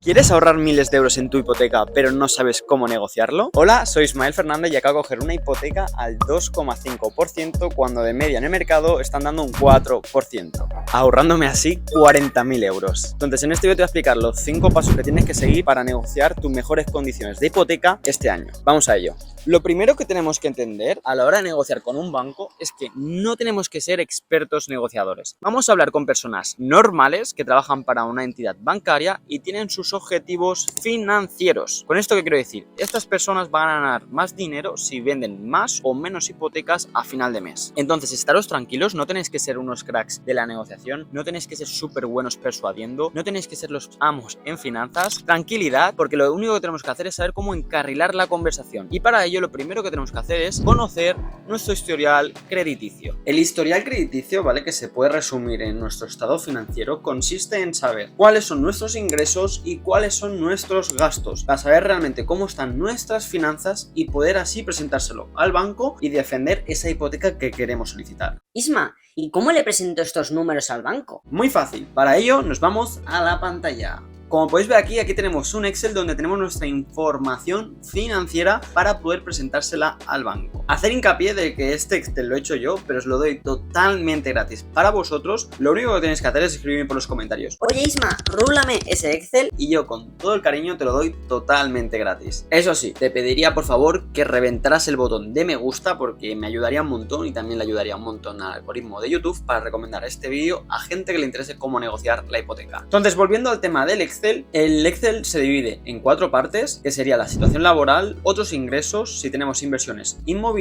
¿Quieres ahorrar miles de euros en tu hipoteca, pero no sabes cómo negociarlo? Hola, soy Ismael Fernández y acabo de coger una hipoteca al 2,5% cuando de media en el mercado están dando un 4%, ahorrándome así 40.000 euros. Entonces, en este vídeo te voy a explicar los 5 pasos que tienes que seguir para negociar tus mejores condiciones de hipoteca este año. Vamos a ello. Lo primero que tenemos que entender a la hora de negociar con un banco es que no tenemos que ser expertos negociadores. Vamos a hablar con personas normales que trabajan para una entidad bancaria y tienen sus objetivos financieros. ¿Con esto qué quiero decir? Estas personas van a ganar más dinero si venden más o menos hipotecas a final de mes. Entonces, estaros tranquilos, no tenéis que ser unos cracks de la negociación, no tenéis que ser súper buenos persuadiendo, no tenéis que ser los amos en finanzas. Tranquilidad, porque lo único que tenemos que hacer es saber cómo encarrilar la conversación. Y para ello, lo primero que tenemos que hacer es conocer nuestro historial crediticio. El historial crediticio, ¿vale?, que se puede resumir en nuestro estado financiero, consiste en saber cuáles son nuestros ingresos y cuáles son nuestros gastos, para saber realmente cómo están nuestras finanzas y poder así presentárselo al banco y defender esa hipoteca que queremos solicitar. Isma, ¿y cómo le presento estos números al banco? Muy fácil, para ello nos vamos a la pantalla. Como podéis ver aquí tenemos un Excel donde tenemos nuestra información financiera para poder presentársela al banco. Hacer hincapié de que este Excel lo he hecho yo, pero os lo doy totalmente gratis para vosotros. Lo único que tenéis que hacer es escribirme por los comentarios: Oye Isma, rúlame ese Excel. Y yo con todo el cariño te lo doy totalmente gratis. Eso sí, te pediría por favor que reventaras el botón de me gusta, porque me ayudaría un montón y también le ayudaría un montón al algoritmo de YouTube para recomendar este vídeo a gente que le interese cómo negociar la hipoteca. Entonces, volviendo al tema del Excel, el Excel se divide en 4 partes, que sería la situación laboral, otros ingresos, si tenemos inversiones inmobiliarias,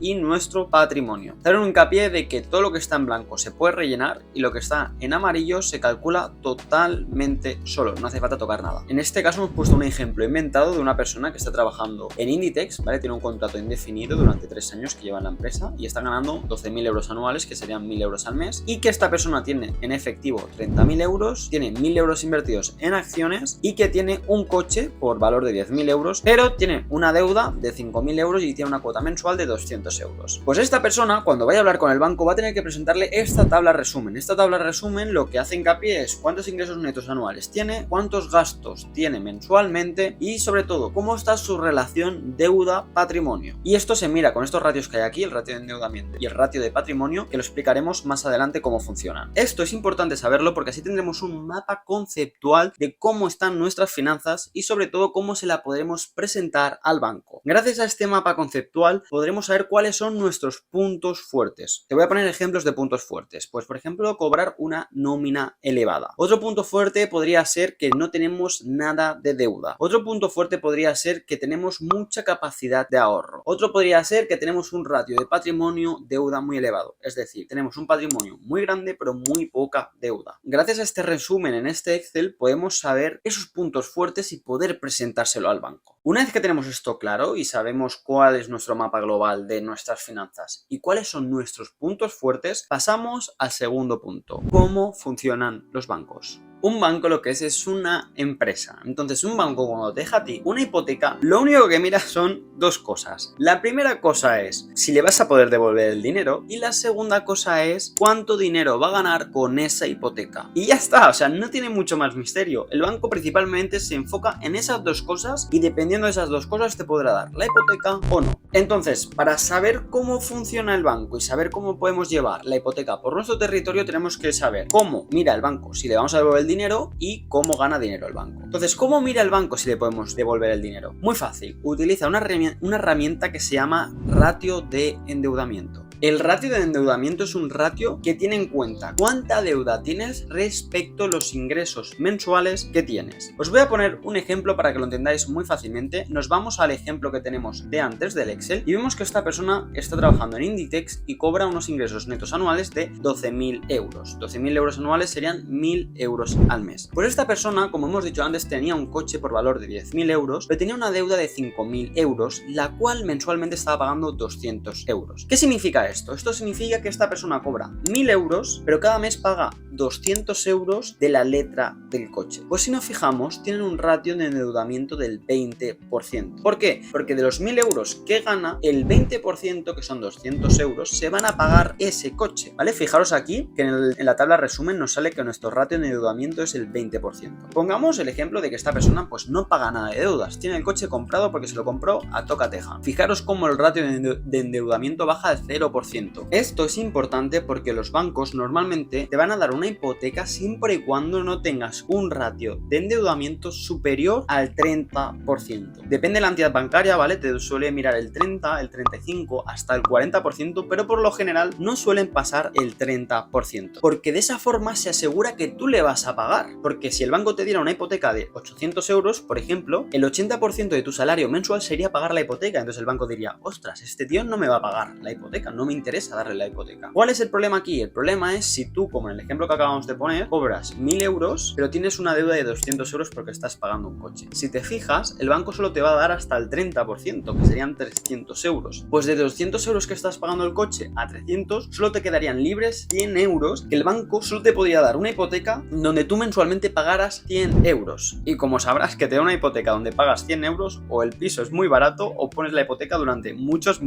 y nuestro patrimonio. Hacer un hincapié de que todo lo que está en blanco se puede rellenar y lo que está en amarillo se calcula totalmente solo, no hace falta tocar nada. En este caso hemos puesto un ejemplo inventado de una persona que está trabajando en Inditex, ¿vale? Tiene un contrato indefinido durante 3 años que lleva en la empresa y está ganando 12.000 euros anuales, que serían 1.000 euros al mes, y que esta persona tiene en efectivo 30.000 euros, tiene 1.000 euros invertidos en acciones y que tiene un coche por valor de 10.000 euros, pero tiene una deuda de 5.000 euros y tiene una cuota mensual de 200 euros. Pues esta persona, cuando vaya a hablar con el banco, va a tener que presentarle esta tabla resumen. Esta tabla resumen lo que hace hincapié es cuántos ingresos netos anuales tiene, cuántos gastos tiene mensualmente y sobre todo cómo está su relación deuda-patrimonio. Y esto se mira con estos ratios que hay aquí, el ratio de endeudamiento y el ratio de patrimonio, que lo explicaremos más adelante cómo funcionan. Esto es importante saberlo porque así tendremos un mapa conceptual de cómo están nuestras finanzas y sobre todo cómo se la podremos presentar al banco. Gracias a este mapa conceptual podremos saber cuáles son nuestros puntos fuertes. Te voy a poner ejemplos de puntos fuertes. Pues por ejemplo, cobrar una nómina elevada. Otro punto fuerte podría ser que no tenemos nada de deuda. Otro punto fuerte podría ser que tenemos mucha capacidad de ahorro. Otro podría ser que tenemos un ratio de patrimonio deuda muy elevado. Es decir, tenemos un patrimonio muy grande pero muy poca deuda. Gracias a este resumen en este Excel podemos saber esos puntos fuertes y poder presentárselo al banco. Una vez que tenemos esto claro y sabemos cuál es nuestro mapa global de nuestras finanzas y cuáles son nuestros puntos fuertes, pasamos al segundo punto: ¿cómo funcionan los bancos? Un banco lo que es una empresa. Entonces, un banco cuando te deja a ti una hipoteca, lo único que mira son 2 cosas. La primera cosa es si le vas a poder devolver el dinero, y la segunda cosa es cuánto dinero va a ganar con esa hipoteca. Y ya está, o sea, no tiene mucho más misterio. El banco principalmente se enfoca en esas 2 cosas y dependiendo de esas 2 cosas te podrá dar la hipoteca o no. Entonces, para saber cómo funciona el banco y saber cómo podemos llevar la hipoteca por nuestro territorio, tenemos que saber cómo mira el banco si le vamos a devolver el dinero y cómo gana dinero el banco. Entonces, ¿cómo mira el banco si le podemos devolver el dinero? Muy fácil, utiliza una herramienta que se llama ratio de endeudamiento. El ratio de endeudamiento es un ratio que tiene en cuenta cuánta deuda tienes respecto a los ingresos mensuales que tienes. Os voy a poner un ejemplo para que lo entendáis muy fácilmente. Nos vamos al ejemplo que tenemos de antes del Excel y vemos que esta persona está trabajando en Inditex y cobra unos ingresos netos anuales de 12.000 euros. 12.000 euros anuales serían 1.000 euros al mes. Pues esta persona, como hemos dicho antes, tenía un coche por valor de 10.000 euros, pero tenía una deuda de 5.000 euros, la cual mensualmente estaba pagando 200 euros. ¿Qué significa esto? Esto significa que esta persona cobra 1000 euros, pero cada mes paga 200 euros de la letra del coche. Pues si nos fijamos, tienen un ratio de endeudamiento del 20%. ¿Por qué? Porque de los 1000 euros que gana, el 20%, que son 200 euros, se van a pagar ese coche, ¿vale? Fijaros aquí que en la tabla resumen nos sale que nuestro ratio de endeudamiento es el 20%. Pongamos el ejemplo de que esta persona pues no paga nada de deudas, tiene el coche comprado porque se lo compró a tocateja. Fijaros cómo el ratio de endeudamiento baja al 0%. Esto es importante porque los bancos normalmente te van a dar una hipoteca siempre y cuando no tengas un ratio de endeudamiento superior al 30%. Depende de la entidad bancaria, ¿vale? Te suele mirar el 30, el 35, hasta el 40%, pero por lo general no suelen pasar el 30%, porque de esa forma se asegura que tú le vas a pagar, porque si el banco te diera una hipoteca de 800 euros, por ejemplo, el 80% de tu salario mensual sería pagar la hipoteca, entonces el banco diría, ostras, este tío no me va a pagar la hipoteca, no me interesa darle la hipoteca. ¿Cuál es el problema aquí? El problema es si tú, como en el ejemplo que acabamos de poner, cobras 1000 euros, pero tienes una deuda de 200 euros porque estás pagando un coche. Si te fijas, el banco solo te va a dar hasta el 30%, que serían 300 euros. Pues de 200 euros que estás pagando el coche a 300, solo te quedarían libres 100 euros, que el banco solo te podría dar una hipoteca donde tú mensualmente pagaras 100 euros. Y como sabrás que te da una hipoteca donde pagas 100 euros, o el piso es muy barato o pones la hipoteca durante muchos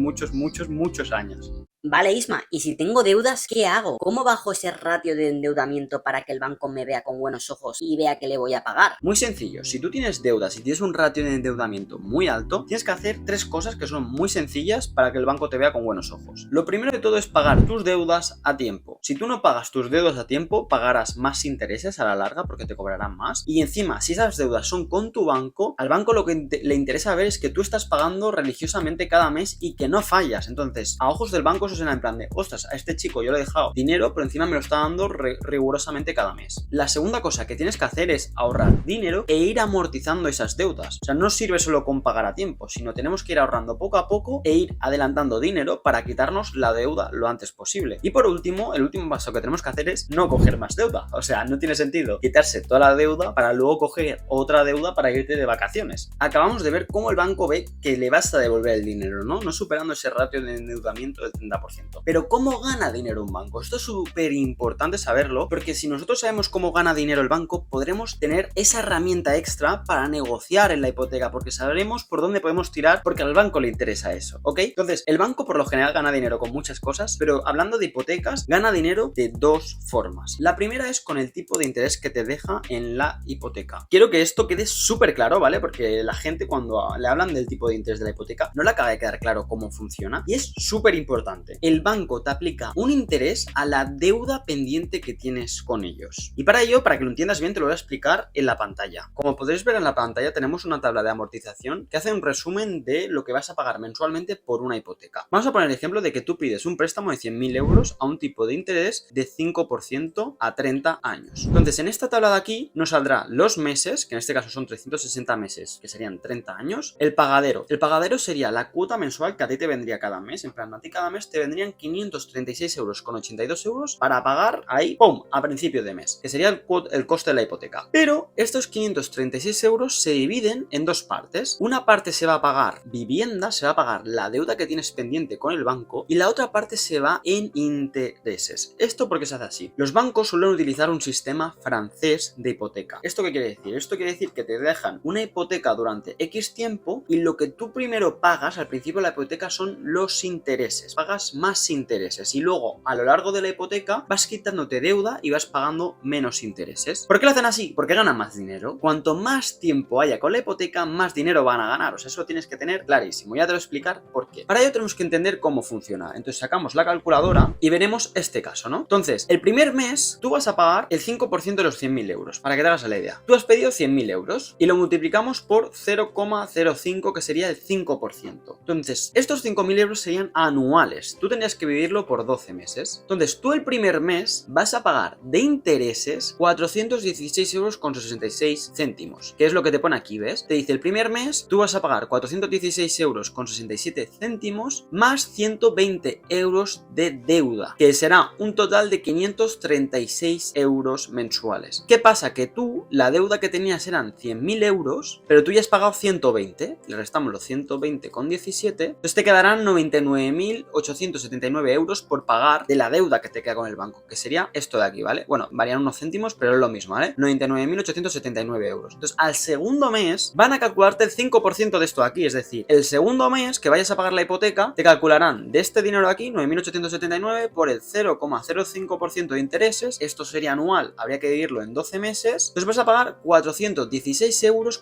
años. Vale, Isma, y si tengo deudas, ¿qué hago? ¿Cómo bajo ese ratio de endeudamiento para que el banco me vea con buenos ojos y vea que le voy a pagar? Muy sencillo, si tú tienes deudas y tienes un ratio de endeudamiento muy alto, tienes que hacer 3 cosas que son muy sencillas para que el banco te vea con buenos ojos. Lo primero de todo es pagar tus deudas a tiempo. Si tú no pagas tus deudas a tiempo, pagarás más intereses a la larga porque te cobrarán más. Y encima, si esas deudas son con tu banco, al banco lo que le interesa ver es que tú estás pagando religiosamente cada mes y que no fallas. Entonces, a ojos del banco eso será en plan de, ostras, a este chico yo le he dejado dinero, pero encima me lo está dando rigurosamente cada mes. La segunda cosa que tienes que hacer es ahorrar dinero e ir amortizando esas deudas. O sea, no sirve solo con pagar a tiempo, sino tenemos que ir ahorrando poco a poco e ir adelantando dinero para quitarnos la deuda lo antes posible. Y por último, el último paso que tenemos que hacer es no coger más deuda. O sea, no tiene sentido quitarse toda la deuda para luego coger otra deuda para irte de vacaciones. Acabamos de ver cómo el banco ve que le vas a devolver el dinero, ¿no? No superando ese ratio de endeudamiento del 30%. Pero ¿cómo gana dinero un banco? Esto es súper importante saberlo, porque si nosotros sabemos cómo gana dinero el banco, podremos tener esa herramienta extra para negociar en la hipoteca, porque sabremos por dónde podemos tirar, porque al banco le interesa eso, ¿ok? Entonces, el banco por lo general gana dinero con muchas cosas, pero hablando de hipotecas, gana dinero de 2 formas. La primera es con el tipo de interés que te deja en la hipoteca. Quiero que esto quede súper claro, ¿vale? Porque la gente cuando le hablan del tipo de interés de la hipoteca no le acaba de quedar claro cómo funciona, y es súper importante. El banco te aplica un interés a la deuda pendiente que tienes con ellos. Y para ello, para que lo entiendas bien, te lo voy a explicar en la pantalla. Como podéis ver en la pantalla, tenemos una tabla de amortización que hace un resumen de lo que vas a pagar mensualmente por una hipoteca. Vamos a poner el ejemplo de que tú pides un préstamo de 100.000 euros a un tipo de interés de 5% a 30 años. Entonces, en esta tabla de aquí nos saldrá los meses, que en este caso son 360 meses, que serían 30 años, el pagadero. El pagadero sería la cuota mensual que a ti te vendría cada mes. En plan, a ti cada mes te vendrían 536 euros con 82 euros para pagar ahí, ¡pum!, a principio de mes, que sería el coste de la hipoteca. Pero estos 536 euros se dividen en 2 partes. Una parte se va a pagar vivienda, se va a pagar la deuda que tienes pendiente con el banco, y la otra parte se va en intereses. ¿Esto por qué se hace así? Los bancos suelen utilizar un sistema francés de hipoteca. ¿Esto qué quiere decir? Esto quiere decir que te dejan una hipoteca durante X tiempo y lo que tú primero pagas al principio de la hipoteca son los intereses. Pagas más intereses y luego a lo largo de la hipoteca vas quitándote deuda y vas pagando menos intereses. ¿Por qué lo hacen así? Porque ganan más dinero. Cuanto más tiempo haya con la hipoteca, más dinero van a ganar. O sea, eso lo tienes que tener clarísimo. Ya te lo voy a explicar por qué. Para ello tenemos que entender cómo funciona. Entonces sacamos la calculadora y veremos este caso, ¿no? Entonces, el primer mes tú vas a pagar el 5% de los 100.000 euros, para que te hagas la idea. Tú has pedido 100.000 euros y lo multiplicamos por 0,05, que sería el 5%. Entonces, estos 5.000 euros serían anuales. Tú tendrías que vivirlo por 12 meses. Entonces, tú el primer mes vas a pagar de intereses 416 euros con 66 céntimos. ¿Qué es lo que te pone aquí, ves? Te dice, el primer mes tú vas a pagar 416 euros con 67 céntimos más 120 euros de deuda, que será un total de 536 euros mensuales. ¿Qué pasa? Que tú, la deuda que tenías eran 100.000 euros, pero tú ya has pagado 120, le restamos los 120 con 17, entonces te quedarán 99.800 99.879 euros por pagar de la deuda que te queda con el banco, que sería esto de aquí, ¿vale? Bueno, varían unos céntimos, pero es lo mismo, ¿vale? 99.879 euros. Entonces, al segundo mes van a calcularte el 5% de esto de aquí, es decir, el segundo mes que vayas a pagar la hipoteca, te calcularán de este dinero de aquí, 9.879 por el 0,05% de intereses, esto sería anual, habría que dividirlo en 12 meses, entonces vas a pagar 416,16 euros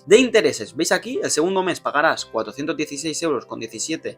de intereses. ¿Veis aquí? El segundo mes pagarás 416,17 euros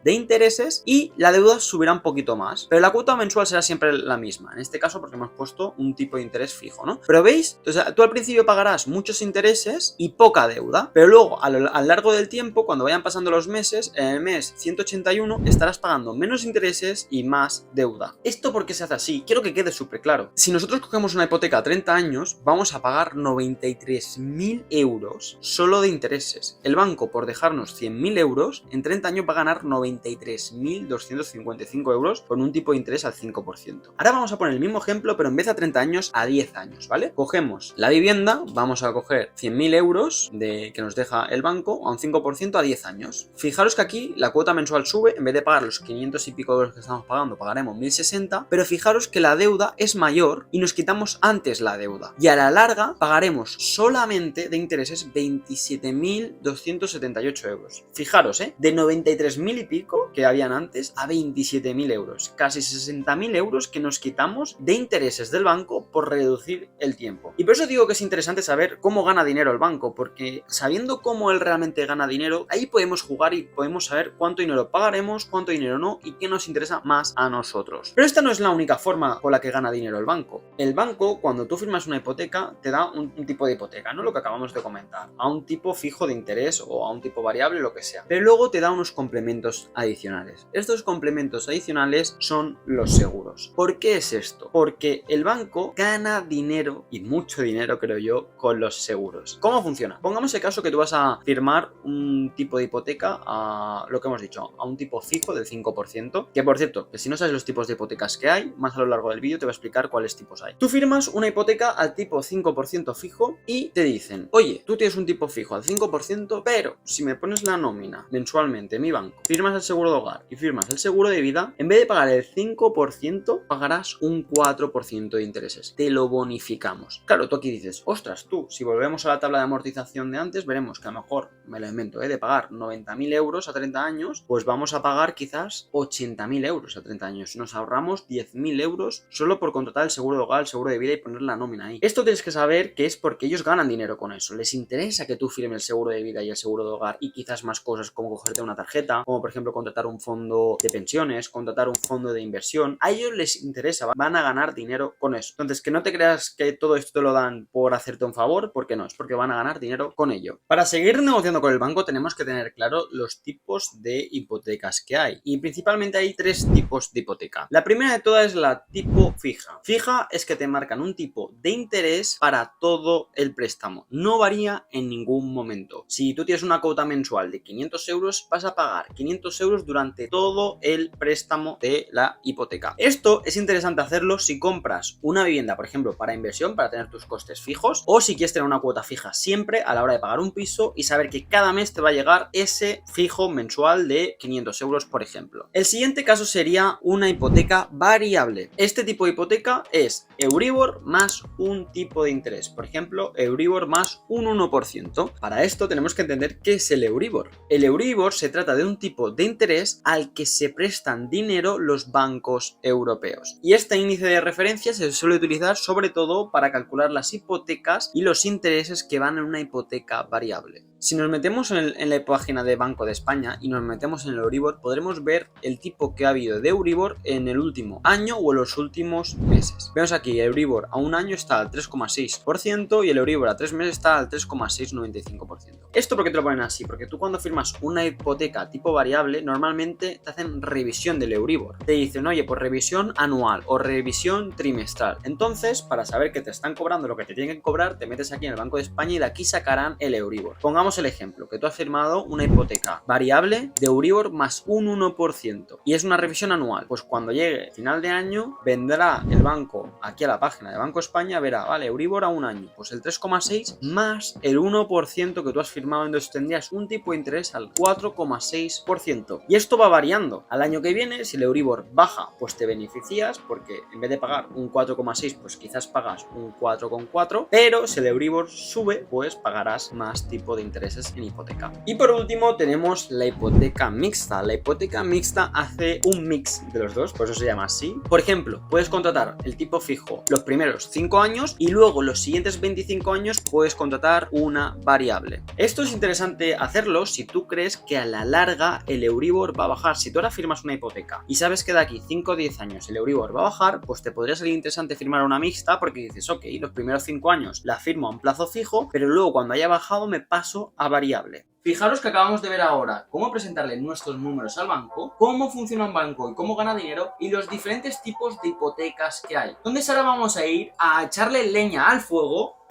de intereses y la deuda subirá un poquito más, pero la cuota mensual será siempre la misma, en este caso porque hemos puesto un tipo de interés fijo, ¿no? Pero ¿veis? Entonces, tú al principio pagarás muchos intereses y poca deuda, pero luego a lo largo del tiempo, cuando vayan pasando los meses, en el mes 181 estarás pagando menos intereses y más deuda. ¿Esto por qué se hace así? Quiero que quede súper claro. Si nosotros cogemos una hipoteca a 30 años, vamos a pagar 93.000 euros solo de intereses. El banco, por dejarnos 100.000 euros, en 30 años va a ganar 93.255 euros con un tipo de interés al 5%. Ahora vamos a poner el mismo ejemplo, pero en vez de a 30 años, a 10 años, ¿vale? Cogemos la vivienda, vamos a coger 100.000 euros que nos deja el banco a un 5% a 10 años. Fijaros que aquí la cuota mensual sube, en vez de pagar los 500 y pico euros que estamos pagando, pagaremos 1.060, pero fijaros que la deuda es mayor y nos quitamos antes la deuda. Y a la larga pagaremos solamente de intereses 27.278 euros. Fijaros, de 93.000 y pico que habían antes a 27.000 euros. Casi 60.000 euros que nos quitamos de intereses del banco por reducir el tiempo. Y por eso digo que es interesante saber cómo gana dinero el banco, porque sabiendo cómo él realmente gana dinero, ahí podemos jugar y podemos saber cuánto dinero pagaremos, cuánto dinero no y qué nos interesa más a nosotros. Pero esta no es la única forma con la que gana dinero el banco. El banco, cuando tú firmas una hipoteca, te da un tipo de hipoteca, ¿no? Lo que acabamos de comentar, a un tipo fijo de interés o a un tipo variable, lo que sea. Pero luego te da unos complementos adicionales. Estos complementos adicionales son los seguros. ¿Por qué es esto? Porque el banco gana dinero, y mucho dinero creo yo, con los seguros. ¿Cómo funciona? Pongamos el caso que tú vas a firmar un tipo de hipoteca a lo que hemos dicho, a un tipo fijo del 5%, que por cierto, que si no sabes los tipos de hipotecas que hay, más a lo largo del vídeo te voy a explicar cuáles tipos hay. Tú firmas una hipoteca al tipo 5% fijo y te dicen, oye, tú tienes un tipo fijo al 5%, pero si me pones la nómina mensualmente en mi banco, firmas el seguro de hogar y firmas el seguro de vida, en vez de pagar el 5%, pagarás un 4% de intereses. Te lo bonificamos. Claro, tú aquí dices, ostras, tú, si volvemos a la tabla de amortización de antes, veremos que a lo mejor, me lo invento, de pagar 90.000 euros a 30 años, pues vamos a pagar quizás 80.000 euros a 30 años. Nos ahorramos 10.000 euros solo por contratar el seguro de hogar, el seguro de vida y poner la nómina ahí. Esto tienes que saber que es porque ellos ganan dinero con eso. Les interesa que tú firmes el seguro de vida y el seguro de hogar y quizás más cosas como cogerte una tarjeta, como por ejemplo contratar un fondo de pensiones, contratar un fondo de inversión. A ellos les interesa, van a ganar dinero con eso. Entonces, que no te creas que todo esto te lo dan por hacerte un favor, porque no, es porque van a ganar dinero con ello. Para seguir negociando con el banco tenemos que tener claro los tipos de hipotecas que hay. Y principalmente hay 3 tipos de hipoteca. La primera de todas es la tipo fija. Fija es que te marcan un tipo de interés para todo el préstamo. No varía en ningún momento. Si tú tienes una cuota mensual de 500 euros, vas a pagar 500 euros durante todo el préstamo de la hipoteca. Esto es interesante hacerlo si compras una vivienda, por ejemplo, para inversión, para tener tus costes fijos, o si quieres tener una cuota fija siempre a la hora de pagar un piso y saber que cada mes te va a llegar ese fijo mensual de 500 euros, por ejemplo. El siguiente caso sería una hipoteca variable. Este tipo de hipoteca es Euribor más un tipo de interés, por ejemplo, Euribor más un 1%. Para esto tenemos que entender qué es el Euribor. El Euribor se trata de un tipo de interés al que se prestan dinero los bancos europeos. Y este índice de referencia se suele utilizar sobre todo para calcular las hipotecas y los intereses que van en una hipoteca variable. Si nos metemos en la página de Banco de España y nos metemos en el Euribor, podremos ver el tipo que ha habido de Euribor en el último año o en los últimos meses. Vemos aquí, el Euribor a un año está al 3,6% y el Euribor a 3 meses está al 3,695%. ¿Esto por qué te lo ponen así? Porque tú cuando firmas una hipoteca tipo variable, normalmente te hacen revisión del Euribor. Te dicen, oye, pues revisión anual o revisión trimestral. Entonces, para saber que te están cobrando lo que te tienen que cobrar, te metes aquí en el Banco de España y de aquí sacarán el Euribor. Pongamos Pongamos el ejemplo, que tú has firmado una hipoteca variable de Euribor más un 1% y es una revisión anual. Pues cuando llegue final de año, vendrá el banco aquí a la página de Banco España, verá, vale, Euribor a un año, pues el 3,6 más el 1% que tú has firmado, entonces tendrías un tipo de interés al 4,6%. Y esto va variando. Al año que viene, si el Euribor baja, pues te beneficias porque en vez de pagar un 4,6, pues quizás pagas un 4,4, pero si el Euribor sube, pues pagarás más tipo de intereses en hipoteca. Y por último tenemos la hipoteca mixta. La hipoteca mixta hace un mix de los dos, por eso se llama así. Por ejemplo, puedes contratar el tipo fijo los primeros 5 años y luego los siguientes 25 años puedes contratar una variable. Esto es interesante hacerlo si tú crees que a la larga el Euribor va a bajar. Si tú ahora firmas una hipoteca y sabes que de aquí 5 o 10 años el Euribor va a bajar, pues te podría salir interesante firmar una mixta porque dices, ok, los primeros 5 años la firmo a un plazo fijo, pero luego cuando haya bajado me paso a variable. Fijaros que acabamos de ver ahora cómo presentarle nuestros números al banco, cómo funciona un banco y cómo gana dinero y los diferentes tipos de hipotecas que hay. Entonces ahora vamos a ir a echarle leña al fuego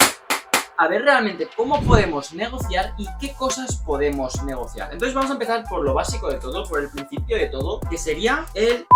a ver realmente cómo podemos negociar y qué cosas podemos negociar. Entonces vamos a empezar por lo básico de todo, por el principio de todo, que sería el